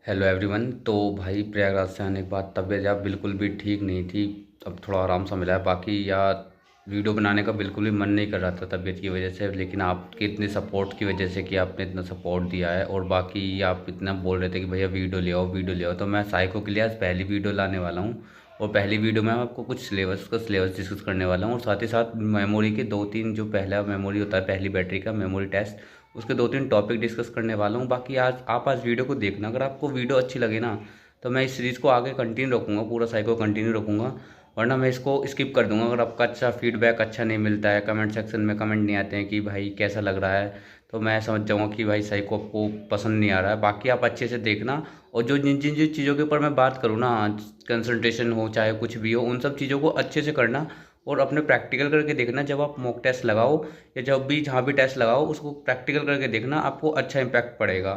Hello everyone. तो भाई प्रयागराज से आने के बाद तबीयत यार बिल्कुल भी ठीक नहीं थी। अब थोड़ा आराम सा मिला है। बाकी यार वीडियो बनाने का बिल्कुल भी मन नहीं कर रहा था तबीयत की वजह से, लेकिन आपके इतने सपोर्ट की वजह से कि आपने इतना सपोर्ट दिया है, और बाकी आप इतना बोल रहे थे कि भैया वीडियो ले आओ, तो मैं साइको के लिए आज पहली वीडियो लाने वाला हूँ। और पहली वीडियो में आपको कुछ सिलेबस डिस्कस करने वाला हूँ, और साथ ही साथ मेमोरी के दो तीन, जो पहला मेमोरी होता है पहली बैटरी का मेमोरी टेस्ट, उसके दो तीन टॉपिक डिस्कस करने वाला हूँ। बाकी आज वीडियो को देखना, अगर आपको वीडियो अच्छी लगे ना तो मैं इस सीरीज़ को आगे कंटिन्यू रखूँगा, पूरा साइको कंटिन्यू रखूँगा, वरना मैं इसको स्किप कर दूंगा अगर आपका अच्छा फीडबैक अच्छा नहीं मिलता है, कमेंट सेक्शन में कमेंट नहीं आते हैं कि भाई कैसा लग रहा है, तो मैं समझ जाऊँगा कि भाई साइको आपको पसंद नहीं आ रहा है। बाकी आप अच्छे से देखना, और जो जिन जिन जिन चीज़ों के ऊपर मैं बात करूँ ना, कंसंट्रेशन हो चाहे कुछ भी हो, उन सब चीज़ों को अच्छे से करना, और अपने प्रैक्टिकल करके देखना। जब आप मॉक टेस्ट लगाओ या जब भी जहाँ भी टेस्ट लगाओ, उसको प्रैक्टिकल करके देखना, आपको अच्छा इम्पैक्ट पड़ेगा।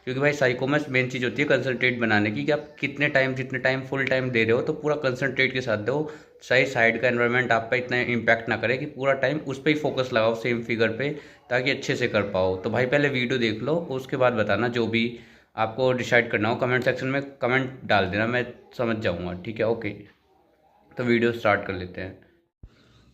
क्योंकि भाई साइको में मेन चीज़ होती है कंसंट्रेट बनाने की, कि आप जितने टाइम फुल टाइम दे रहे हो तो पूरा कंसंट्रेट के साथ दो। सही साइड का एनवायरनमेंट आप पे इतना इम्पैक्ट ना करे कि पूरा टाइम उस पर ही फोकस लगाओ, सेम फिगर पे, ताकि अच्छे से कर पाओ। तो भाई पहले वीडियो देख लो, उसके बाद बताना जो भी आपको डिसाइड करना हो, कमेंट सेक्शन में कमेंट डाल देना, मैं समझ जाऊँगा। ठीक है, ओके। तो वीडियो स्टार्ट कर लेते हैं।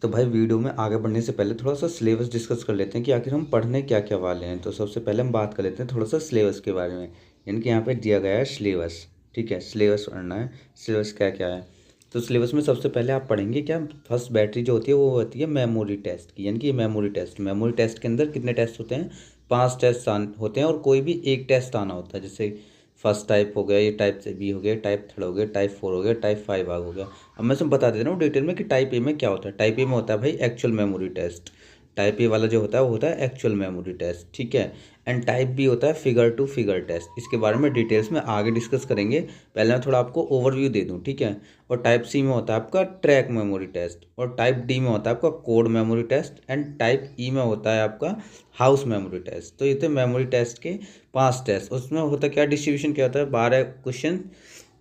तो भाई वीडियो में आगे बढ़ने से पहले थोड़ा सा सिलेबस डिस्कस कर लेते हैं कि आखिर हम पढ़ने क्या क्या वाले हैं। तो सबसे पहले हम बात कर लेते हैं थोड़ा सा सिलेबस के बारे में, यानी कि यहाँ पे दिया गया है सिलेबस। ठीक है, सिलेबस पढ़ना है, सिलेबस क्या क्या है। तो सिलेबस में सबसे पहले आप पढ़ेंगे क्या, फर्स्ट बैटरी जो होती है वो होती है मेमोरी टेस्ट की, यानी कि मेमोरी टेस्ट के अंदर कितने टेस्ट होते हैं, 5 टेस्ट होते हैं, और कोई भी एक टेस्ट आना होता है। जैसे फर्स्ट टाइप हो गया, ये टाइप से बी हो गया, टाइप थर्ड हो गया, टाइप 4 हो गया, टाइप 5 हो गया। अब मैं तुम्हें बता दे रहा हूँ डिटेल में कि टाइप ए में क्या होता है। टाइप ए में होता है भाई actual memory test. Type A वाला जो होता है वो होता है एक्चुअल मेमोरी टेस्ट, ठीक है। एंड टाइप बी होता है फिगर टू फिगर टेस्ट। इसके बारे में डिटेल्स में आगे डिस्कस करेंगे, पहले मैं थोड़ा आपको ओवरव्यू दे दूँ, ठीक है। और टाइप सी में होता है आपका ट्रैक मेमोरी टेस्ट, और टाइप डी में होता है आपका code memory test, and type E में होता है आपका हाउस मेमोरी टेस्ट। तो ये थे मेमोरी टेस्ट के 5 टेस्ट। उसमें होता क्या, डिस्ट्रीब्यूशन क्या होता है, 12 क्वेश्चन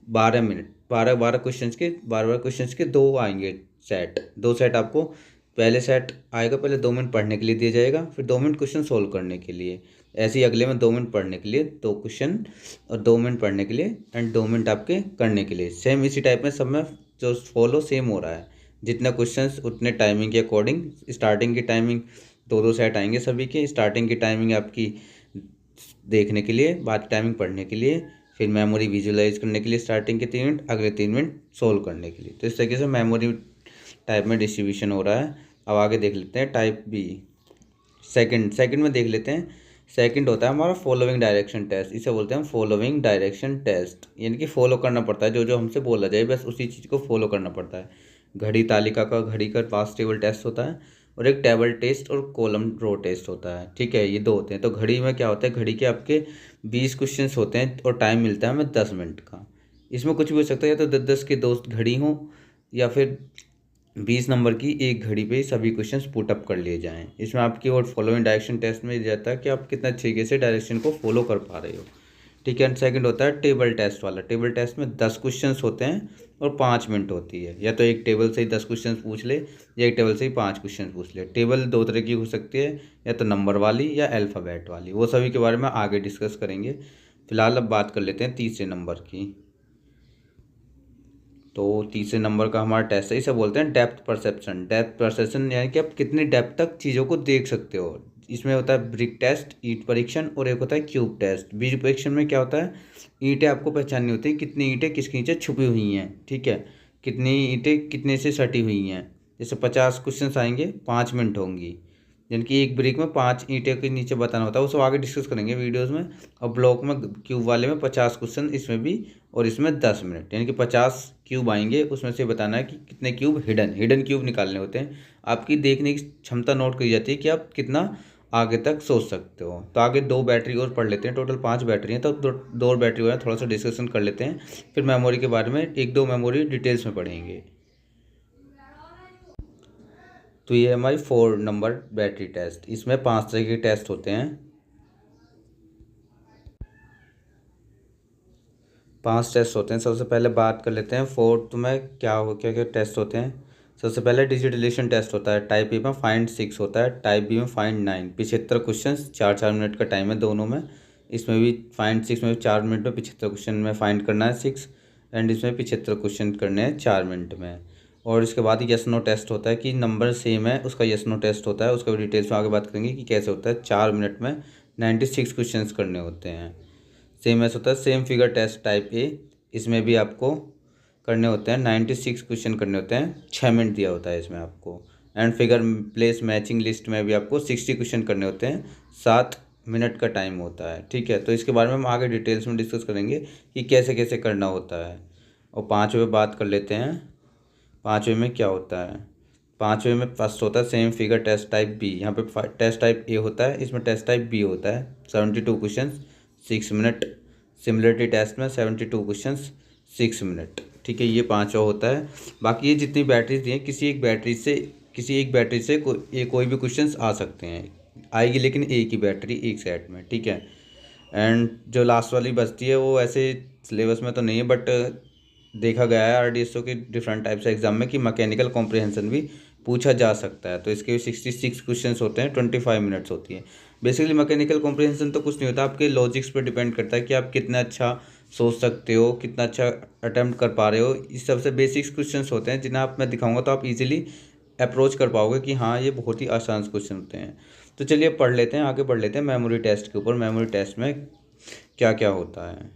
12 मिनट, 12 क्वेश्चन के दो आएंगे सेट, दो सेट आपको, पहले सेट आएगा, पहले 2 मिनट पढ़ने के लिए दिया जाएगा, फिर 2 मिनट क्वेश्चन सोल्व करने के लिए। ऐसे ही अगले में 2 मिनट पढ़ने के लिए 2 क्वेश्चन, और 2 मिनट पढ़ने के लिए, एंड 2 मिनट आपके करने के लिए। सेम इसी टाइप में सब में जो फॉलो सेम हो रहा है, जितने क्वेश्चंस उतने टाइमिंग के अकॉर्डिंग। स्टार्टिंग की टाइमिंग दो दो सेट आएंगे सभी के। स्टार्टिंग की टाइमिंग आपकी देखने के लिए, बाद की टाइमिंग पढ़ने के लिए, फिर मेमोरी विजुलाइज करने के लिए स्टार्टिंग के 3 मिनट, अगले 3 मिनट सोल्व करने के लिए। तो इस तरीके से मेमोरी टाइप में डिस्ट्रीब्यूशन हो रहा है। अब आगे देख लेते हैं टाइप बी। सेकंड में देख लेते हैं। सेकंड होता है हमारा फॉलोइंग डायरेक्शन टेस्ट। इसे बोलते हैं हम फॉलोइंग डायरेक्शन टेस्ट, यानी कि फॉलो करना पड़ता है, जो जो हमसे बोला जाए बस उसी चीज़ को फॉलो करना पड़ता है। घड़ी का पास टेबल टेस्ट होता है, और एक टेबल टेस्ट और कॉलम रो टेस्ट होता है, ठीक है। ये दो होते हैं। तो घड़ी में क्या होता है, घड़ी के आपके 20 क्वेश्चंस होते हैं, और टाइम मिलता है हमें 10 मिनट का। इसमें कुछ भी हो सकता है, या तो 10-10 के दोस्त घड़ी हो, या फिर 20 नंबर की एक घड़ी पे ही सभी क्वेश्चंस पुट अप कर लिए जाएं। इसमें आपकी और फॉलोइंग डायरेक्शन टेस्ट में जाता है कि आप कितना तरीके से डायरेक्शन को फॉलो कर पा रहे हो, ठीक है। सेकंड होता है टेबल टेस्ट वाला। टेबल टेस्ट में 10 क्वेश्चंस होते हैं और 5 मिनट होती है। या तो एक टेबल से ही 10 क्वेश्चंस पूछ ले, या एक टेबल से ही 5 क्वेश्चन पूछ ले। टेबल दो तरह की हो सकती है, या तो नंबर वाली या अल्फ़ाबेट वाली। वो सभी के बारे में आगे डिस्कस करेंगे। फिलहाल अब बात कर लेते हैं तीसरे नंबर की। तो तीसरे नंबर का हमारा टेस्ट है, इसे बोलते हैं डेप्थ परसेप्शन। डेप्थ परसेप्शन यानी कि आप कितनी डेप्थ तक चीज़ों को देख सकते हो। इसमें होता है ब्रिक टेस्ट, ईंट परीक्षण, और एक होता है क्यूब टेस्ट। ब्रिक परीक्षण में क्या होता है, ईंटें आपको पहचाननी होती है, कितनी ईंटें किसके नीचे छुपी हुई हैं, ठीक है। कितनी ईंटें कितने से सटी हुई हैं। जैसे 50 क्वेश्चन आएंगे, 5 मिनट होंगी, यानी कि एक ब्रिक में 5 ईंटें के नीचे बताना होता है। वो सब आगे डिस्कस करेंगे वीडियोज़ में। और ब्लॉक में क्यूब वाले में 50 क्वेश्चन, इसमें भी, और इसमें 10 मिनट, यानी कि 50 क्यूब आएंगे, उसमें से बताना है कि कितने क्यूब हिडन क्यूब निकालने होते हैं। आपकी देखने की क्षमता नोट करी जाती है कि आप कितना आगे तक सोच सकते हो। तो आगे 2 बैटरी और पढ़ लेते हैं, टोटल 5 बैटरी हैं, तो दो और बैटरी वाला थोड़ा सा डिस्कशन कर लेते हैं। फिर मेमोरी के बारे में एक दो मेमोरी डिटेल्स में पढ़ेंगे। तो ये हमारी 4 नंबर बैटरी टेस्ट। इसमें 5 तरह के टेस्ट होते हैं। 5 टेस्ट होते हैं। सबसे पहले बात कर लेते हैं फोर्थ में क्या क्या टेस्ट होते हैं। सबसे पहले डिजिटलेशन टेस्ट होता है। टाइप ए में फाइंड 6 होता है, टाइप बी में फाइंड 9। 75 क्वेश्चन, 4-4 मिनट का टाइम है दोनों में। इसमें भी फाइंड 6 में 4 मिनट में 75 क्वेश्चन में फाइंड करना है 6, एंड इसमें 75 क्वेश्चन करने हैं 4 मिनट में। और इसके बाद यस नो टेस्ट होता है कि नंबर सेम है, उसका यस नो टेस्ट होता है, उसका भी डिटेल्स में आगे बात करेंगे कि कैसे होता है। 4 मिनट में 96 क्वेश्चन करने होते हैं। सेम ऐसा होता है same figure test type A, इसमें भी आपको करने होते हैं 96 क्वेश्चन करने होते हैं, 6 मिनट दिया होता है इसमें आपको। And figure place matching list में भी आपको 60 क्वेश्चन करने होते हैं, 7 मिनट का टाइम होता है, ठीक है। तो इसके बारे में हम आगे डिटेल्स में डिस्कस करेंगे कि कैसे कैसे करना होता है। और 5वें बात कर लेते हैं, 5वें में क्या होता है। 5वें में फर्स्ट होता है same figure test type B. यहाँ पे टेस्ट टाइप ए होता है, इसमें टेस्ट टाइप बी होता है। 72 क्वेश्चन 6 मिनट। सिमिलरिटी टेस्ट में 72 क्वेश्चन 6 मिनट, ठीक है। ये 5वां होता है। बाकी ये जितनी बैटरीज दी हैं, किसी एक बैटरी से कोई भी क्वेश्चंस आ सकते हैं, आएगी लेकिन एक ही बैटरी एक सेट में, ठीक है। एंड जो लास्ट वाली बचती है वो ऐसे सिलेबस में तो नहीं है, बट देखा गया है RDSO के डिफरेंट टाइप्स एग्जाम में कि मैकेनिकल कॉम्प्रिहेंशन भी पूछा जा सकता है। तो इसके 66 क्वेश्चंस होते हैं, 25 मिनट्स होती है। बेसिकली मैकेनिकल कॉम्प्रिहेंशन तो कुछ नहीं होता, आपके लॉजिक्स पर डिपेंड करता है कि आप कितना अच्छा सोच सकते हो, कितना अच्छा अटेम्प्ट कर पा रहे हो। इस सबसे बेसिक्स क्वेश्चंस होते हैं जिन्हें आप मैं दिखाऊंगा तो आप इजीली अप्रोच कर पाओगे कि हाँ ये बहुत ही आसान क्वेश्चन होते हैं। तो चलिए पढ़ लेते हैं, आगे बढ़ लेते हैं मेमोरी टेस्ट के ऊपर। मेमोरी टेस्ट में क्या क्या होता है,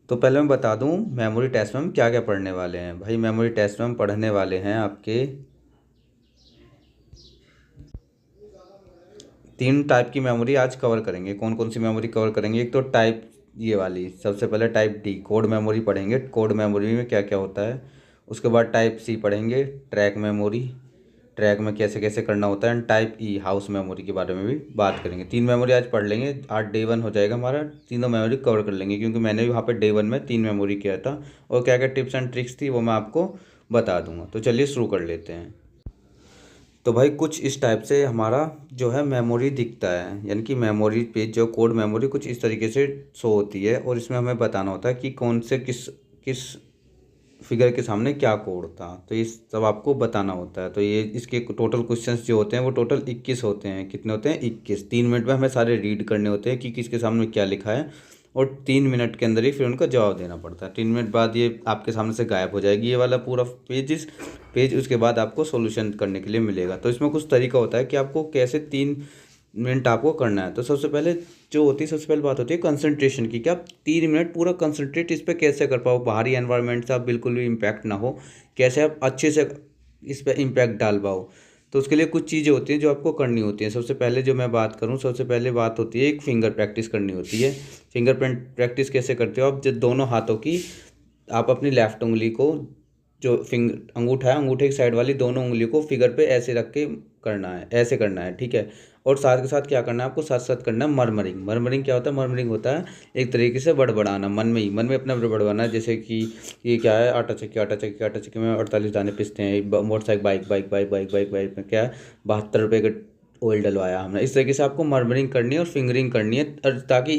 तो पहले मैं बता दूं मेमोरी टेस्ट में हम क्या क्या पढ़ने वाले हैं। भाई मेमोरी टेस्ट में हम पढ़ने वाले हैं आपके 3 टाइप की मेमोरी आज कवर करेंगे। कौन कौन सी मेमोरी कवर करेंगे, एक तो टाइप ये वाली, सबसे पहले टाइप डी कोड मेमोरी पढ़ेंगे, कोड मेमोरी में क्या क्या होता है। उसके बाद टाइप सी पढ़ेंगे, ट्रैक मेमोरी, ट्रैक में कैसे कैसे करना होता है। And type E house memory के बारे में भी बात करेंगे। 3 मेमोरी आज पढ़ लेंगे, आज डे 1 हो जाएगा हमारा, तीनों मेमोरी कवर कर लेंगे, क्योंकि मैंने भी वहाँ पे डे 1 में 3 मेमोरी किया था और क्या क्या टिप्स एंड ट्रिक्स थी वो मैं आपको बता दूंगा। तो चलिए शुरू कर लेते हैं। तो भाई कुछ इस टाइप से हमारा जो है मेमोरी दिखता है, यानी कि मेमोरी पे जो कोड मेमोरी कुछ इस तरीके से शो होती है, और इसमें हमें बताना होता है कि कौन से किस किस फिगर के सामने क्या कोड था। तो ये सब आपको बताना होता है। तो ये इसके टोटल क्वेश्चंस जो होते हैं वो टोटल 21 होते हैं। कितने होते हैं, 21। 3 मिनट में हमें सारे रीड करने होते हैं कि किसके सामने क्या लिखा है, और 3 मिनट के अंदर ही फिर उनका जवाब देना पड़ता है। 3 मिनट बाद ये आपके सामने से गायब हो जाएगी ये वाला पूरा पेज। उसके बाद आपको सोल्यूशन करने के लिए मिलेगा। तो इसमें कुछ तरीका होता है कि आपको कैसे 3 मिनट आपको करना है। तो सबसे पहले सबसे पहले बात होती है कंसंट्रेशन की, कि आप 3 मिनट पूरा कंसंट्रेट इस पर कैसे कर पाओ, बाहरी एनवायरनमेंट से आप बिल्कुल भी इम्पैक्ट ना हो, कैसे आप अच्छे से इस पर इम्पैक्ट डाल पाओ। तो उसके लिए कुछ चीज़ें होती हैं जो आपको करनी होती हैं। सबसे पहले जो मैं बात करूं, सबसे पहले बात होती है एक फिंगर प्रैक्टिस करनी होती है। फिंगर प्रैक्टिस कैसे करते हो आप, जब दोनों हाथों की आप अपनी लेफ्ट उंगली को, जो अंगूठा है, अंगूठे की साइड वाली दोनों उंगलियों को फिगर पे ऐसे रख के करना है, ऐसे करना है, ठीक है। और साथ के साथ क्या करना है आपको, साथ साथ करना है मरमरिंग। मरमरिंग क्या होता है, मरमरिंग होता है एक तरीके से बड़बड़ाना, मन में अपना बड़बड़ाना। जैसे कि ये क्या है, आटा चक्की में 48 दाने पिसते हैं, मोटरसाइकिल बाइक में क्या है 72 रुपये का ऑयल डलवाया हमने। इस तरीके से आपको मरमरिंग करनी है और फिंगरिंग करनी है, और ताकि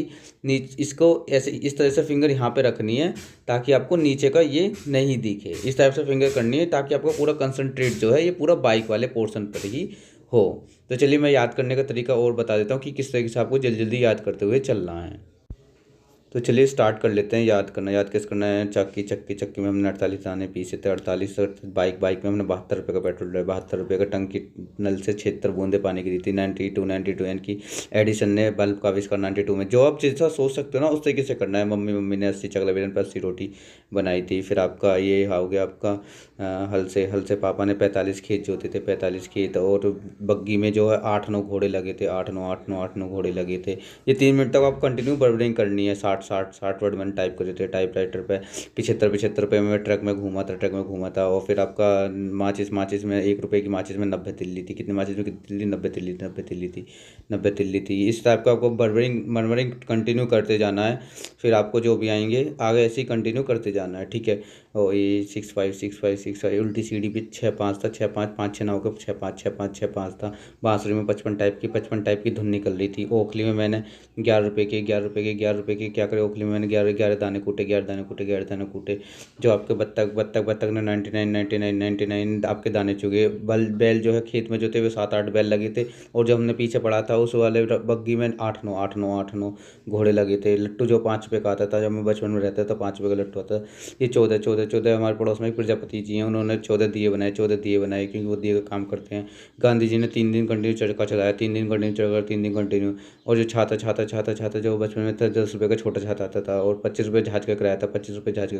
इसको ऐसे इस तरह से फिंगर यहाँ पे रखनी है ताकि आपको नीचे का ये नहीं दिखे। इस टाइप से फिंगर करनी है ताकि आपका पूरा कंसंट्रेट जो है ये पूरा बाइक वाले पोर्शन पर ही हो। तो चलिए मैं याद करने का तरीका और बता देता हूँ कि किस तरीके से आपको जल्दी जल्दी याद करते हुए चलना है। तो चलिए स्टार्ट कर लेते हैं याद करना। याद कैसे करना है, चक्की में हमने 48 दाने पीसे थे, 48। बाइक में हमने 72 रुपये का पेट्रोल डाला, 72 रुपये का टंकी नल से 76 बूंदे पानी गिरी थी, 92 यानी कि एडिसन ने बल्ब का आविष्कार 92 में। जो आप जैसा सोच सकते हो ना उस तरीके से करना है। मम्मी ने 80 चकला बेलन पर 80 रोटी बनाई थी। फिर आपका ये हो गया आपका हल से पापा ने 45 खेत जोते थे, 45 खेत, और बग्गी में जो है 8-9 घोड़े लगे थे, 8-9 घोड़े लगे थे। ये 3 मिनट तक आप कंटिन्यू बर्बरिंग करनी है। 60 वर्ड मैंने टाइप करे थे टाइप राइटर पे। 75 रुपये में ट्रक में घूमा था। और फिर आपका माचिस में 1 रुपये की माचिस में 90 तिल्ली थी। कितनी माचिस में कितनी तिल्ली, 90 तिल्ली थी। इस टाइप का आपको मरमरिंग कंटिन्यू करते जाना है। फिर आपको जो भी आएंगे आगे ऐसे ही कंटिन्यू करते जाना है, ठीक है। और ये 6 5 6 5 6 5 उल्टी सीढ़ी पे 6 5 था, 6 5 5 6 9 का 6 5 6 5 6 5 था। बांसुरी में 55 टाइप की धुन निकल रही थी। ओखली में मैंने 11 रुपए के क्या करे, ओखली में मैंने 11 दाने कूटे, 11 दाने कूटे। जो आपके बत्तख ने 99 आपके दाने चुगे। बैल जो है खेत में जो थे वो 7 8 बैल लगे थे। और जो हमने पीछे पढ़ा था उस वाले बग्गी में 8 9 घोड़े लगे थे। लट्टू जो 5 रुपये का आता था जब मैं बचपन में रहता था, 5 रुपये का लट्टू आता था। ये 14 हमारे पड़ोस में एक प्रजापति जी हैं, उन्होंने 14 दिए बनाए क्योंकि वो दिए का काम करते हैं। गांधी जी ने 3 दिन कंटिन्यू चरखा चलाया, 3 दिन कंटिन्यू चरखा, 3 दिन कंटिन्यू। और जो छाता जो बचपन में था 10 रुपये का छोटा छाता आता था, और 25 रुपये जहाज का किराया था, 25 रुपये जहाज का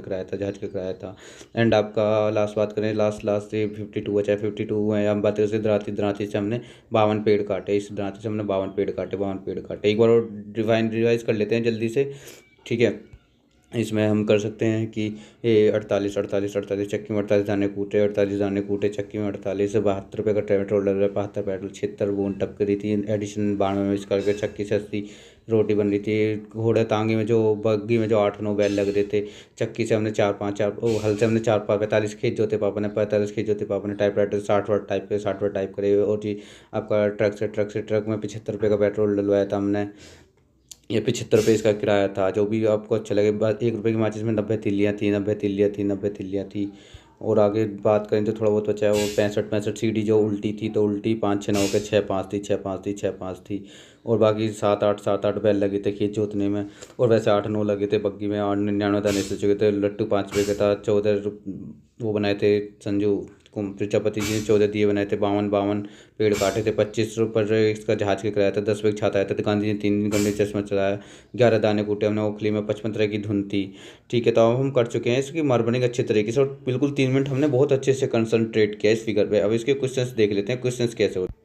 किराया था। एंड आपका लास्ट बात करें, लास्ट से 52 बचा है, 52 है। हम बात करें दरांती से हमने 52 पेड़ काटे, इस दरांती से हमने 52 पेड़ काटे। एक बार और रिवाइज कर लेते हैं जल्दी से, ठीक है। इसमें हम कर सकते हैं कि ये 48 चक्की में 48 दाने कूटे चक्की में 48 72 रुपये का पेट्रोल डल रहा है, 72 पेट्रोल 76 बूंद टपक रही थी। एडिशन 92 में इस करके चक्की से 80 रोटी बन रही थी। घोड़े तांगे में जो बग्गी में जो 8 9 बैल लग रहे थे, चक्की से हमने 4 5 हल से हमने 45 खेत जोते पापा ने, 45 खेत जोते पापा ने। टाइपराइटर 60 वाट टाइप करे। और जी आपका ट्रक में 75 रुपये का पेट्रोल डलवाया था हमने। ये 75 रुपये इसका किराया था। जो भी आपको अच्छा लगे। बात 1 रुपये की माचिस में 90 तिल्लियाँ थी। और आगे बात करें तो थोड़ा बहुत बचा है वो 65 सीढ़ी जो उल्टी थी, तो उल्टी 5 6 9 के 6 5 थी। और बाकी 7 8 बैल लगे थे खेत जोतने में। और वैसे 8 9 लगे थे बग्गी में, 99 दाने से चुके थे। लट्टू 5 रुपये का था। 14 वो बनाए थे संजू प्रजापति जी ने, 14 दिए बनाए थे। 52 पेड़ काटे थे। 25 रुपये इसका जहाज का किराया था। 10 रुपये छाता आया था। तो गांधी जी ने 3 दिन कंटिन्यू चश्मा चलाया। 11 दाने कूटे हमने ओखली में। 55 तरह की धुन थी, ठीक है। तो अब हम कर चुके हैं इसकी मार्बलिंग अच्छे तरीके से, और बिल्कुल 3 मिनट हमने बहुत अच्छे से कंसंट्रेट किया इस फिगर पे। अब इसके क्वेश्चंस देख लेते हैं, क्वेश्चंस कैसे होते हैं।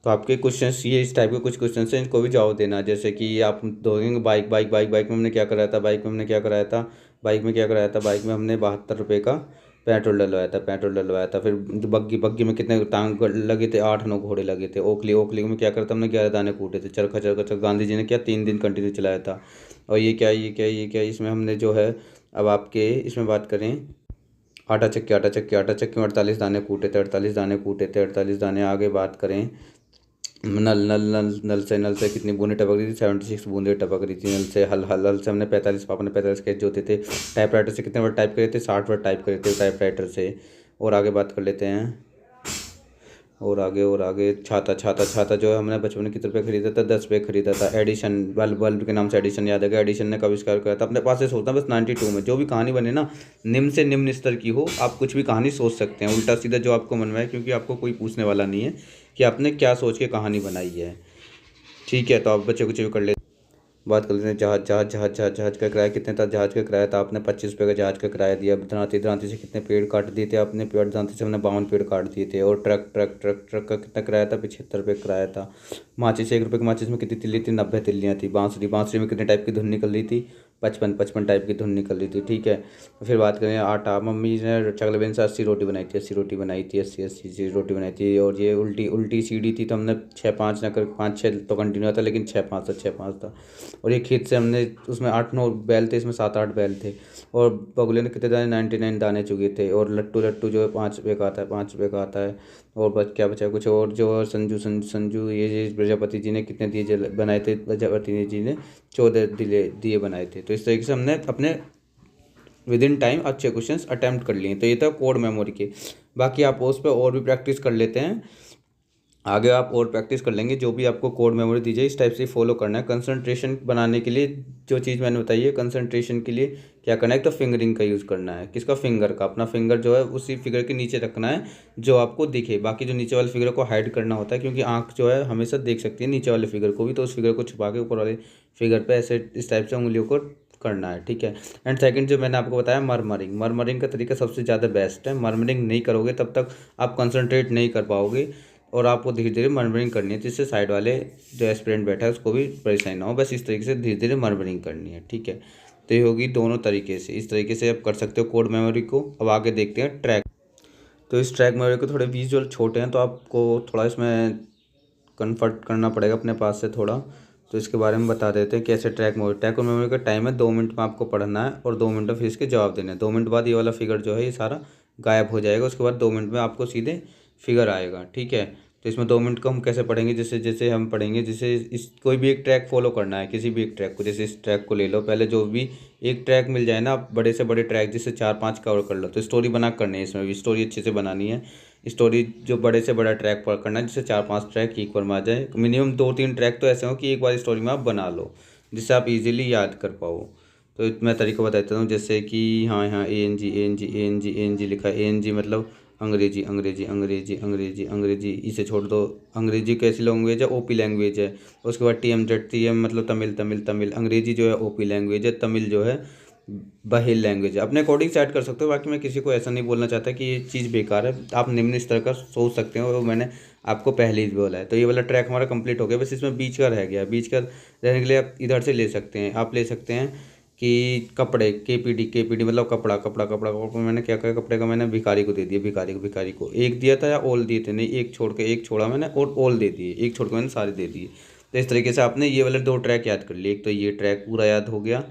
तो आपके क्वेश्चंस ये इस टाइप के कुछ क्वेश्चंस हैं, इनको भी जवाब देना। जैसे कि आप दोगे बाइक में हमने क्या कराया था, बाइक में हमने 72 रुपये का पेट्रोल डलवाया था। फिर बग्गी में कितने टांग लगे थे, 8 9 घोड़े लगे थे। ओखली में क्या करता हमने 11 दाने कूटे थे। चरखा गांधी जी ने क्या 3 दिन कंटिन्यू चलाया था। और ये क्या इसमें हमने जो है, अब आपके इसमें बात करें आटा चक्की में 48 दाने। आगे बात करें नल से कितनी बूंदें टपक रही थी, 76 बूंदें टपक रही थी नल से। हल से हमने 45 पापा ने 45 स्केच जोते थे। टाइपराइटर से कितने वर्ड टाइप करे थे, 60 वर्ड टाइप करे थे टाइपराइटर से। और आगे बात कर लेते हैं, और आगे छाता जो है हमने बचपन में कितने रुपये खरीदा था, 10 रुपये खरीदा था। एडिशन बल्ब के नाम से एडिशन याद है गया। एडिशन ने कब आविष्कार किया था, अपने पास से सोचना बस 92 में। जो भी कहानी बने ना, निम्न से निम्न स्तर की हो, आप कुछ भी कहानी सोच सकते हैं, उल्टा सीधा जो आपको मन में है, क्योंकि आपको कोई पूछने वाला नहीं है कि आपने क्या सोच के कहानी बनाई है, ठीक है। तो आप बच्चे कुछ भी कर लेते। बात कर लेते हैं जहाज का किराया कितने था। जहाज का किराया था आपने 25 रुपये का जहाज का किराया दिया। दरांती से कितने पेड़ काट दिए थे आपने, दरांती से हमने 52 पेड़ काट दिए थे। और ट्रक का कितना किराया था, 75 रुपये किराया था। माचिस 1 रुपये की माचिस में कितनी तिल्ली थी, 90 तिल्लियाँ थी। बांसुरी में कितने टाइप की धुन निकल रही थी, 55 टाइप की धुन निकल रही थी, ठीक है। फिर बात करें आटा, मम्मी ने चकले बेलन से 80 रोटी बनाई थी, 80 रोटी बनाई थी। और ये उल्टी सीढ़ी थी, तो हमने 6 5 ना कर 5 6 तो कंटिन्यू था, लेकिन 6 5 था। और ये खेत से हमने उसमें 8 9 बैल थे, इसमें 7 8 बैल थे। और बगुले ने कितने दाने, 99 दाने चुगे थे। और लट्टू जो है 5 रुपये का आता है। और क्या बचा कुछ। और जो संजू ये प्रजापति जी ने कितने दिए बनाए थे, प्रजापति जी ने 14 दिए बनाए थे। तो इस तरीके से हमने अपने विद इन टाइम अच्छे क्वेश्चंस अटैम्प्ट कर लिए। तो ये था कोड मेमोरी के। बाकी आप उस पर और भी प्रैक्टिस कर लेते हैं, आगे आप और प्रैक्टिस कर लेंगे। जो भी आपको कोड मेमोरी दी जाए इस टाइप से फॉलो करना है। कंसंट्रेशन बनाने के लिए जो चीज़ मैंने बताई है, कंसंट्रेशन के लिए क्या करना है, तो फिंगरिंग का यूज़ करना है। किसका, फिंगर का। अपना फिंगर जो है उसी फिगर के नीचे रखना है जो आपको दिखे। बाकी जो नीचे वाले फिगर को हाइड करना होता है, क्योंकि आँख जो है हमेशा देख सकती है नीचे वाले फिगर को भी। तो उस फिगर को छुपा के ऊपर वाले फिगर पर ऐसे इस टाइप से उंगलियों को करना है, ठीक है। एंड सेकंड जो मैंने आपको बताया मरमरिंग का तरीका सबसे ज़्यादा बेस्ट है। मरमरिंग नहीं करोगे तब तक आप कंसंट्रेट नहीं कर पाओगे, और आपको धीरे धीरे मरमरिंग करनी है, जिससे साइड वाले जो एस्पिरेंट बैठा है उसको भी परेशानी ना हो। बस इस तरीके से धीरे धीरे मरमरिंग करनी है, ठीक है। तो ये होगी दोनों तरीके से, इस तरीके से आप कर सकते हो कोड मेमोरी को। अब आगे देखते हैं ट्रैक। तो इस ट्रैक मेमोरी को थोड़े विजुअल छोटे हैं, तो आपको थोड़ा इसमें कन्वर्ट करना पड़ेगा अपने पास से थोड़ा। तो इसके बारे में बता देते हैं कैसे ट्रैक और मेमोरी का टाइम है 2 मिनट में आपको पढ़ना है और 2 मिनट में फिर इसके जवाब देने हैं। 2 मिनट बाद ये वाला फिगर जो है ये सारा गायब हो जाएगा। उसके बाद 2 मिनट में आपको सीधे फिगर आएगा, ठीक है। तो इसमें 2 मिनट को हम कैसे पढ़ेंगे, जैसे जैसे हम पढ़ेंगे, जैसे इस कोई भी एक ट्रैक फॉलो करना है, किसी भी एक ट्रैक को, जैसे इस ट्रैक को ले लो। पहले जो भी एक ट्रैक मिल जाए ना, आप बड़े से बड़े ट्रैक जैसे 4-5 कवर कर लो। तो स्टोरी बना करनी है, इसमें भी स्टोरी अच्छे से बनानी है। स्टोरी जो बड़े से बड़ा ट्रैक पर करना है, जिससे 4-5 ट्रैक एक बार में आ जाए। मिनिमम 2-3 ट्रैक तो ऐसे हो कि एक बार स्टोरी में आप बना लो, जिससे आप इजीली याद कर पाओ। तो मैं तरीका बता देता हूँ, जैसे कि हाँ यहाँ ANG लिखा है। ANG मतलब अंग्रेजी अंग्रेजी अंग्रेजी अंग्रेजी अंग्रेजी, इसे छोड़ दो। अंग्रेजी कैसी लैंग्वेज है, OP लैंग्वेज है। उसके बाद TM मतलब तमिल तमिल तमिल। अंग्रेजी जो है OP लैंग्वेज है, तमिल जो है बहेल लैंग्वेज है। अपने अकॉर्डिंग से ऐड कर सकते हो, बाकी मैं किसी को ऐसा नहीं बोलना चाहता कि ये चीज़ बेकार है। आप निम्न स्तर का सोच सकते हो, वो मैंने आपको पहले ही बोला है। तो ये वाला ट्रैक हमारा कंप्लीट हो गया, बस इसमें बीच का रह गया। बीच का रहने के लिए आप इधर से ले सकते हैं, आप ले सकते हैं कि कपड़े, KPD मतलब कपड़ा कपड़ा कपड़ा कपड़ा। मैंने क्या कहा, कपड़े का मैंने भिखारी को दे दिया, भिखारी को एक दिया था या ओल दिए थे, नहीं एक छोड़ के एक छोड़ा मैंने और ओल दे दिए, एक छोड़ के मैंने सारे दे दिए। तो इस तरीके से आपने ये वाले 2 ट्रैक याद कर लिए। एक तो ये ट्रैक पूरा याद हो गया,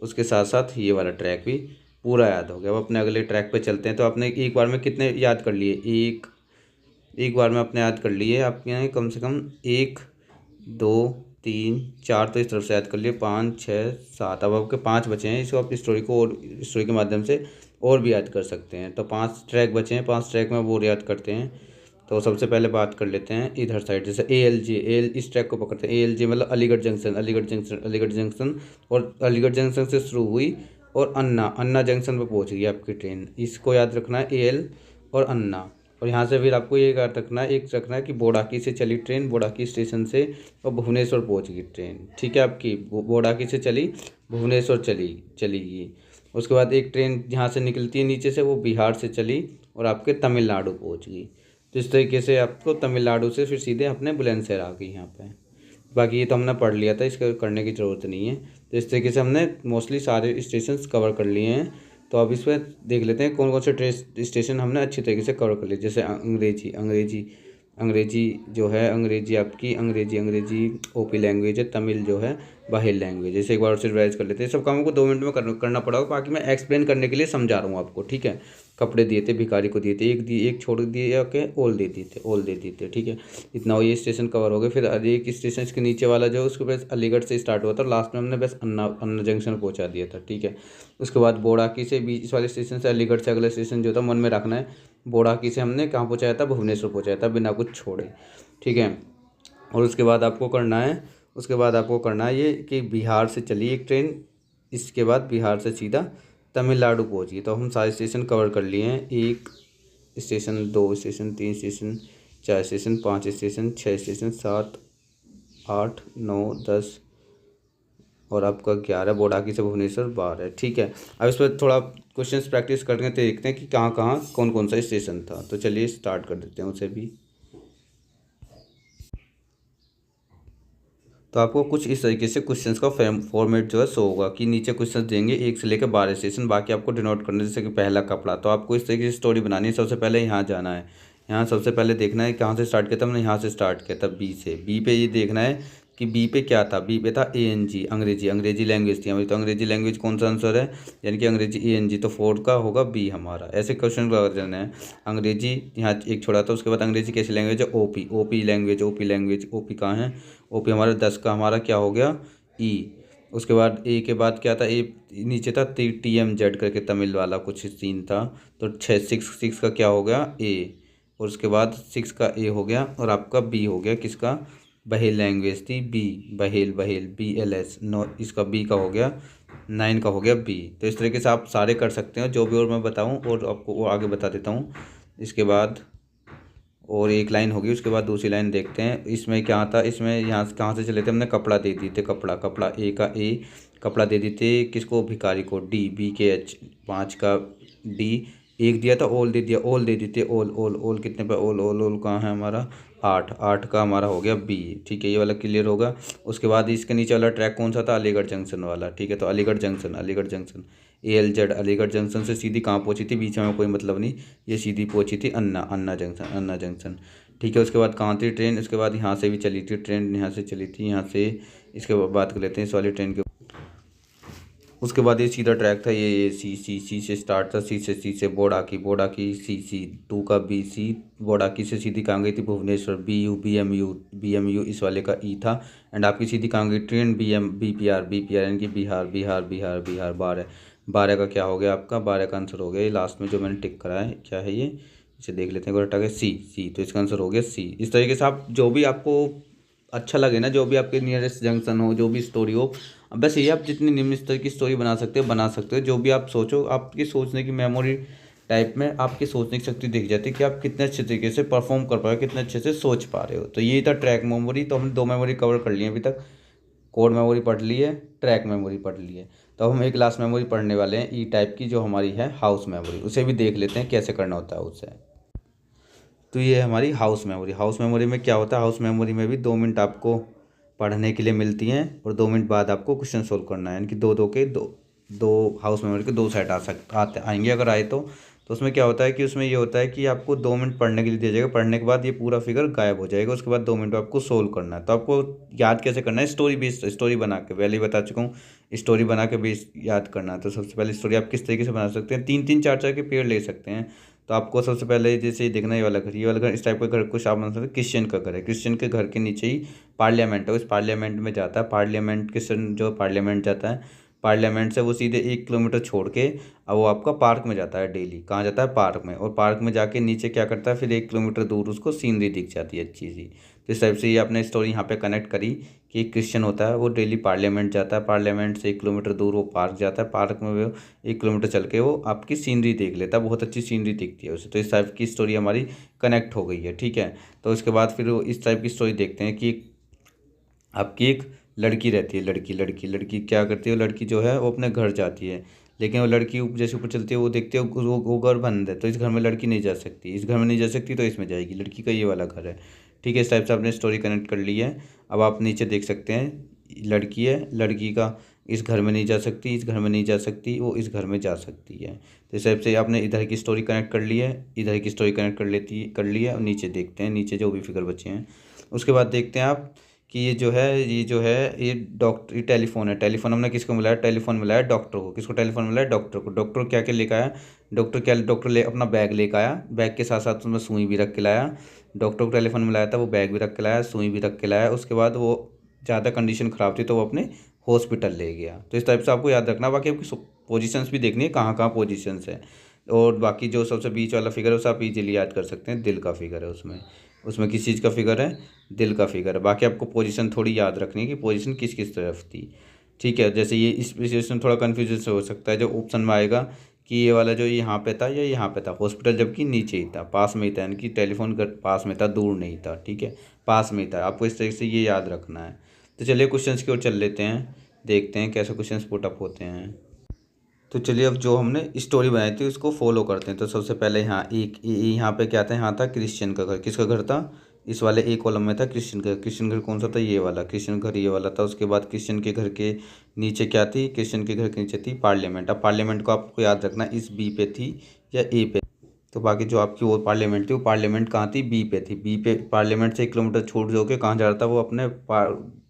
उसके साथ साथ ये वाला ट्रैक भी पूरा याद हो गया। अब अपने अगले ट्रैक पे चलते हैं। तो आपने एक बार में कितने याद कर लिए, एक बार में आपने याद कर लिए आपके यहाँ कम से कम 1 2 3 4, तो इस तरफ से याद कर लिए 5 6 7। अब आपके 5 बचे हैं, इसको आप स्टोरी को और स्टोरी के माध्यम से और भी याद कर सकते हैं। तो 5 ट्रैक बचे हैं, 5 ट्रैक में वो याद करते हैं। तो सबसे पहले बात कर लेते हैं इधर साइड, जैसे ALG इस ट्रैक को पकड़ते हैं। ALG मतलब अलीगढ़ जंक्शन और अलीगढ़ जंक्शन से शुरू हुई और अन्ना जंक्शन पर पहुंच गई आपकी ट्रेन। इसको याद रखना है, AL और अन्ना। और यहाँ से फिर आपको ये याद रखना है, एक रखना है कि बोड़ाकी से चली ट्रेन, बोड़ाकी स्टेशन से और भुवनेश्वर पहुँच गई ट्रेन, ठीक है। आपकी बोड़ाकी से चली, भुवनेश्वर चलेगी। उसके बाद एक ट्रेन यहाँ से निकलती है नीचे से, वो बिहार से चली और आपके तमिलनाडु पहुँच गई। तो इस तरीके से आपको तमिलनाडु से फिर सीधे अपने बुलंदशहर आ गई यहाँ पे। बाकी ये तो हमने पढ़ लिया था, इसका करने की ज़रूरत नहीं है। तो इस तरीके से हमने मोस्टली सारे स्टेशन कवर कर लिए हैं। तो अब इसमें देख लेते हैं कौन कौन से स्टेशन हमने अच्छी तरीके से कवर कर लिए। जैसे अंग्रेजी जो है, अंग्रेजी आपकी अंग्रेजी OP लैंग्वेज है। तमिल जो है बाहेल लैंग्वेज। जैसे एक बार और से रिवाइज कर लेते हैं। सब कामों को 2 मिनट में करना पड़ेगा, बाकी मैं एक्सप्लेन करने के लिए समझा रहा हूँ आपको, ठीक है। कपड़े दिए थे, भिखारी को दिए थे, एक छोड़ दिए के ओल दे दिए थे, ठीक है। इतना हो, ये स्टेशन कवर हो गए। फिर एक स्टेशन इसके नीचे वाला जो उसके पास अलीगढ़ से स्टार्ट हुआ था, लास्ट में हमने बस अन्ना जंक्शन पहुँचा दिया था, ठीक है। उसके बाद बोड़ाकी से बीच वाले स्टेशन से अलीगढ़ से अगला स्टेशन जो था मन में रखना है, बोड़ाकी से हमने कहाँ पहुँचाया था, भुवनेश्वर पहुँचाया था बिना कुछ छोड़े, ठीक है। और उसके बाद आपको करना है ये कि बिहार से चली एक ट्रेन, इसके बाद बिहार से सीधा तमिलनाडु पहुँची। तो हम सारे स्टेशन कवर कर लिए हैं। 1 station, 2 station, 3 station, 4 station, 5 station, 6 station, 7 8 9 10 और आपका 11, बोड़ाकी से भुवनेश्वर 12, ठीक है। अब इस पर थोड़ा क्वेश्चंस प्रैक्टिस करके देखते हैं कि कहाँ कहाँ कौन कौन सा स्टेशन था। तो चलिए स्टार्ट कर देते हैं उसे भी। तो आपको कुछ इस तरीके से क्वेश्चंस का फॉर्मेट जो है सो होगा कि नीचे क्वेश्चंस देंगे 1 से लेकर 12 स्टेशन, बाकी आपको डिनोट करना है। जैसे कि पहला कपड़ा, तो आपको इस तरीके से स्टोरी बनानी है। सबसे पहले यहाँ जाना है, यहाँ सबसे पहले देखना है कहाँ से स्टार्ट किया था हमने, यहाँ से स्टार्ट किया था बी से। बी पे ये देखना है कि बी पे क्या था। बी पे था ANG अंग्रेजी लैंग्वेज थी हमारी। तो अंग्रेजी लैंग्वेज कौन सा आंसर है, यानी कि अंग्रेजी ANG, तो 4 का होगा बी हमारा। ऐसे क्वेश्चन लगा देना है। अंग्रेजी यहाँ एक छोड़ा था, उसके बाद अंग्रेजी कैसी लैंग्वेज है, OP लैंग्वेज। OP कहाँ है, OP हमारा 10 का हमारा क्या हो गया, E। उसके बाद ए के बाद क्या था, ए नीचे था TMZ करके तमिल वाला कुछ सीन था। तो 6 का क्या हो गया, A। और उसके बाद 6 का A हो गया और आपका B हो गया किसका, बहेल लैंग्वेज थी B, बहेल BLS। नो, इसका B का हो गया, 9 का हो गया B। तो इस तरीके से आप सारे कर सकते हो, जो भी और मैं बताऊँ और आपको वो आगे बता देता हूँ। इसके बाद और एक लाइन होगी, उसके बाद दूसरी लाइन देखते हैं। इसमें क्या था, इसमें यहाँ से कहाँ से चले थे हमने, कपड़ा दे दिए थे, कपड़ा ए का A, कपड़ा दे दिए थे किसको, भिखारी को, D BKH 5 का D। एक दिया था ओल दे दिया, ओल दे देते, ओल कितने पे, ओल कहाँ है हमारा, 8 का हमारा हो गया B, ठीक है। ये वाला क्लियर होगा। उसके बाद इसके नीचे वाला ट्रैक कौन सा था, अलीगढ़ जंक्शन वाला, ठीक है। तो Aligarh junction ALZ Aligarh junction से सीधी कहाँ पहुंची थी, बीच में कोई मतलब नहीं, ये सीधी पहुंची थी अन्ना जंक्शन, ठीक है। उसके बाद कहाँ थी ट्रेन, उसके बाद यहाँ से भी चली थी ट्रेन, यहाँ से चली थी, यहाँ से इसके बाद बात कर लेते हैं इस वाली ट्रेन के। उसके बाद ये सीधा ट्रैक था, ये सी से स्टार्ट था, सी से बोड़ाकी सी टू का बी सी, बोड़ाकी से सीधी कहाँ गई थी भुवनेश्वर, बी एम यू इस वाले का ई था। एंड आपकी सीधी कहाँ गई ट्रेन बी पी आर यानी कि बिहार 12 का क्या हो गया आपका, 12 का आंसर हो गया ये लास्ट में जो मैंने टिक करा है, क्या है ये, इसे देख लेते हैं, हटा के सी, तो इसका आंसर हो गया सी। इस तरीके से आप जो भी आपको अच्छा लगे ना, जो भी आपके नियरेस्ट जंक्शन हो, जो भी स्टोरी हो, बस ये आप जितनी निम्न स्तर की स्टोरी बना सकते हो, जो भी आप सोचो, आपकी सोचने की मेमोरी टाइप में आपकी सोचने की शक्ति दिख जाती है कि आप कितने अच्छे तरीके से परफॉर्म कर पा रहे हो, कितने अच्छे से सोच पा रहे हो। तो यही था ट्रैक मेमोरी। तो हमने 2 मेमोरी कवर कर ली है अभी तक, कोड मेमोरी पढ़ ली है, ट्रैक मेमोरी पढ़ ली है। तो अब हम एक लास्ट मेमोरी पढ़ने वाले हैं ई टाइप की, जो हमारी है हाउस मेमोरी। उसे भी देख लेते हैं कैसे करना होता है उसे। तो ये है हमारी हाउस मेमोरी। हाउस मेमोरी में क्या होता है, हाउस मेमोरी में भी 2 मिनट आपको पढ़ने के लिए मिलती हैं और 2 मिनट बाद आपको क्वेश्चन सोल्व करना है, यानी कि दो हाउस मेमोरी के 2 सेट आएंगे अगर आए तो उसमें क्या होता है कि उसमें ये होता है कि आपको 2 मिनट पढ़ने के लिए दिया जाएगा, पढ़ने के बाद ये पूरा फिगर गायब हो जाएगा, उसके बाद 2 मिनट में आपको सोल्व करना है। तो आपको याद कैसे करना है, स्टोरी बेस्ड, स्टोरी बना के, पहले ही बता चुका हूँ, स्टोरी बना के बेस याद करना है। तो सबसे पहले स्टोरी आप किस तरीके से बना सकते हैं, 3-3 4-4 के पेड़ ले सकते हैं। तो आपको सबसे पहले जैसे ही देखना, ये वाला घर इस टाइप का घर कुछ आप बना सकते हैं, क्रिश्चियन का घर है, क्रिश्चियन के घर के नीचे ही पार्लियामेंट है, उस पार्लियामेंट में जाता है, पार्लियामेंट क्रिश्चियन जो पार्लियामेंट जाता है, पार्लियामेंट से वो सीधे 1 किलोमीटर छोड़ के अब वो आपका पार्क में जाता है डेली। कहाँ जाता है, पार्क में। और पार्क में जाके नीचे क्या करता है, फिर 1 किलोमीटर दूर उसको सीनरी दिख जाती है अच्छी सी। तो इस टाइप से ये आपने स्टोरी यहाँ पे कनेक्ट करी कि एक क्रिश्चियन होता है, वो डेली पार्लियामेंट जाता है, पार्लियामेंट से 1 किलोमीटर दूर वो पार्क जाता है, पार्क में वो 1 किलोमीटर चल के वो आपकी सीनरी देख लेता है, बहुत अच्छी सीनरी दिखती है उसे। तो इस टाइप की स्टोरी हमारी कनेक्ट हो गई है, ठीक है। तो इसके बाद फिर इस टाइप की स्टोरी देखते हैं कि आपकी एक लड़की रहती है, लड़की क्या करती है, लड़की जो है वो अपने घर जाती है, लेकिन वो लड़की जैसे ऊपर चलती है वो देखती है वो घर बंद है, तो इस घर में लड़की नहीं जा सकती, इस घर में नहीं जा सकती तो इसमें जाएगी, लड़की का ये वाला घर है, ठीक है। इस टाइप से आपने स्टोरी कनेक्ट कर ली है। अब आप नीचे देख सकते हैं, लड़की है, लड़की का इस घर में नहीं जा सकती, इस घर में नहीं जा सकती, वो इस घर में जा सकती है। तो इस टाइप से आपने इधर की स्टोरी कनेक्ट कर ली है, इधर की स्टोरी कनेक्ट कर ली है। और नीचे देखते हैं, नीचे जो भी फिगर बचे हैं, उसके बाद देखते हैं आप कि ये डॉक्टर, ये टेलीफोन है, टेलीफोन हमने किसको मिलाया, टेलीफोन मिलाया डॉक्टर को। किसको टेलीफोन मिलाया, डॉक्टर को। डॉक्टर क्या क्या लेकर आया, डॉक्टर ले अपना बैग लेकर आया, बैग के साथ साथ उसमें सुई भी रख के लाया। डॉक्टर को टेलीफोन मिलाया था, वो बैग भी रख के लाया, सुई भी रख के लाया। उसके बाद वो ज़्यादा कंडीशन ख़राब थी तो वो अपने हॉस्पिटल ले गया। तो इस टाइप से आपको याद रखना। बाकी आपकी पोजीशंस भी देखनी है, कहाँ कहाँ पोजीशंस है। और बाकी जो सबसे बीच वाला फिगर है उसे आप इजीली याद कर सकते हैं, दिल का फिगर है उसमें। उसमें किस चीज़ का फिगर है, दिल का फिगर है। बाकी आपको पोजीशन थोड़ी याद रखनी है कि पोजीशन किस किस तरफ थी, ठीक है। जैसे ये इस पोजीशन थोड़ा कन्फ्यूजन से हो सकता है, जो ऑप्शन में आएगा कि ये वाला जो यहाँ पे था या यहाँ पे था, हॉस्पिटल जबकि नीचे ही था, पास में ही था, यानी कि टेलीफोन घर पास में था, दूर नहीं था, ठीक है, पास में ही था। आपको इस तरीके से ये याद रखना है। तो चलिए क्वेश्चंस की ओर चल लेते हैं, देखते हैं कैसे क्वेश्चंस पुटअप होते हैं। तो चलिए अब जो हमने स्टोरी बनाई थी उसको फॉलो करते हैं। तो सबसे पहले यहाँ यहाँ पे क्या था, यहाँ था क्रिश्चियन का घर। किसका घर था, इस वाले एक कॉलम में था क्रिश्चियन का। क्रिश्चियन घर कौन सा था, ये वाला क्रिश्चियन घर, ये वाला था। उसके बाद क्रिश्चियन के घर के नीचे क्या थी, क्रिश्चियन के घर के नीचे थी पार्लियामेंट। अब पार्लियामेंट को आपको याद रखना, इस बी पे थी या ए पे। तो बाकी जो आपकी वो पार्लियामेंट थी, वो पार्लियामेंट कहाँ थी, बी पे थी। बी पे पार्लियामेंट से 1 किलोमीटर छूट जो के कहाँ जा रहा था, वो अपने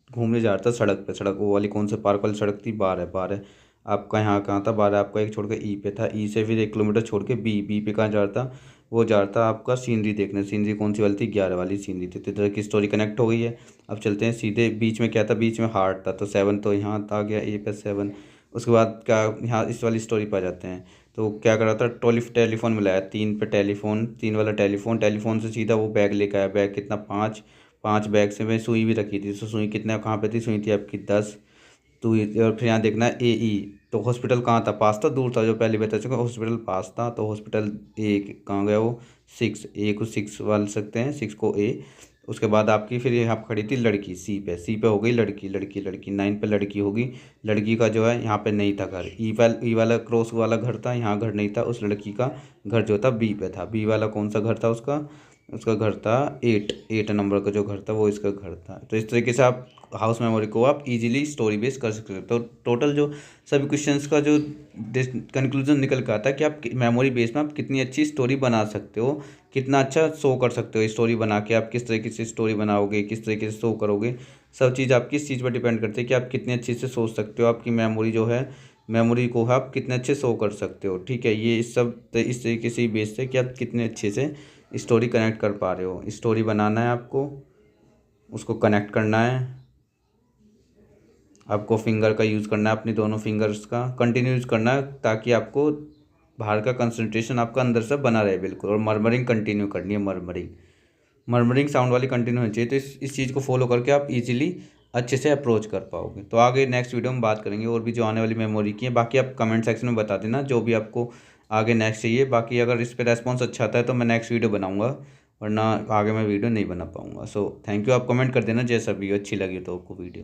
घूमने जा रहा था सड़क पे। सड़क वो वाली कौन से पार्क वाली सड़क थी, 12 आपका यहाँ कहाँ था, 12 आपका एक छोड़ के ई पे था। ई से फिर 1 किलोमीटर छोड़ के बी पे कहाँ जा रहा था, वो जा रहा था आपका सीनरी देखने। सीनरी कौन सी वाली थी, 11 वाली सीनरी थी। तो इधर की स्टोरी कनेक्ट हो गई है। अब चलते हैं सीधे, बीच में क्या था, बीच में हार्ट था, तो 7 तो यहाँ आ गया, ए पे 7। उसके बाद क्या, यहाँ इस वाली स्टोरी पर आ जाते हैं। तो क्या कर रहा था, टेलीफोन मिलाया, 3 पे टेलीफोन, 3 वाला टेलीफोन। टेलीफोन से सीधा वो बैग लेकर आया, बैग कितना, 5। 5 बैग से मैं सुई भी रखी थी, तो सुई कितना कहाँ पे थी, सुई थी आपकी 10। तो और फिर यहाँ देखना है ए ई, तो हॉस्पिटल कहाँ था, पास था, दूर था, जो पहले बता चुका, हॉस्पिटल पास था। तो हॉस्पिटल ए कहाँ गया, वो 6, ए को 6 वाल सकते हैं, 6 को ए। उसके बाद आपकी फिर यहाँ खड़ी थी लड़की, सी पे हो गई लड़की 9 पे लड़की होगी। लड़की का जो है यहाँ पे नहीं था घर, ई वाला क्रॉस वाला घर था, यहाँ घर नहीं था। उस लड़की का घर जो था बी पे था। बी वाला कौन सा घर था उसका, उसका घर था 8 नंबर का जो घर था वो इसका घर था। तो इस तरीके से आप हाउस मेमोरी को आप इजीली स्टोरी बेस कर सकते हो। तो टोटल जो सभी क्वेश्चंस का जो कंक्लूजन निकल के आता है कि आप मेमोरी बेस में आप कितनी अच्छी स्टोरी बना सकते हो, कितना अच्छा शो कर सकते हो स्टोरी बना के। आप किस तरीके से स्टोरी बनाओगे, किस तरीके से शो करोगे, सब चीज़ आपकी इस चीज़ पर डिपेंड करती है कि आप कितने अच्छे से सोच सकते हो, आपकी मेमोरी जो है मेमोरी को आप कितने अच्छे शो कर सकते हो। ठीक है, ये इस तरीके से ही बेस्ड है कि आप कितने अच्छे से स्टोरी कनेक्ट कर पा रहे हो। स्टोरी बनाना है आपको, उसको कनेक्ट करना है, आपको फिंगर का यूज़ करना है, अपनी दोनों फिंगर्स का कंटिन्यू यूज़ करना है ताकि आपको बाहर का कंसंट्रेशन आपका अंदर से बना रहे बिल्कुल। और मर्मरिंग कंटिन्यू करनी है, मर्मरिंग साउंड वाली कंटिन्यू होनी चाहिए। तो इस चीज़ को फॉलो करके आप इजीली अच्छे से अप्रोच कर पाओगे। तो आगे नेक्स्ट वीडियो में बात करेंगे और भी जो आने वाली मेमोरी की है। बाकी आप कमेंट सेक्शन में बता देना जो भी आपको आगे नेक्स्ट चाहिए। बाकी अगर इस पर रेस्पॉन्स अच्छा आता है तो मैं नेक्स्ट वीडियो बनाऊंगा, वरना आगे मैं वीडियो नहीं बना पाऊंगा। So thank you. आप कमेंट कर देना जैसा भी अच्छी लगी तो आपको वीडियो।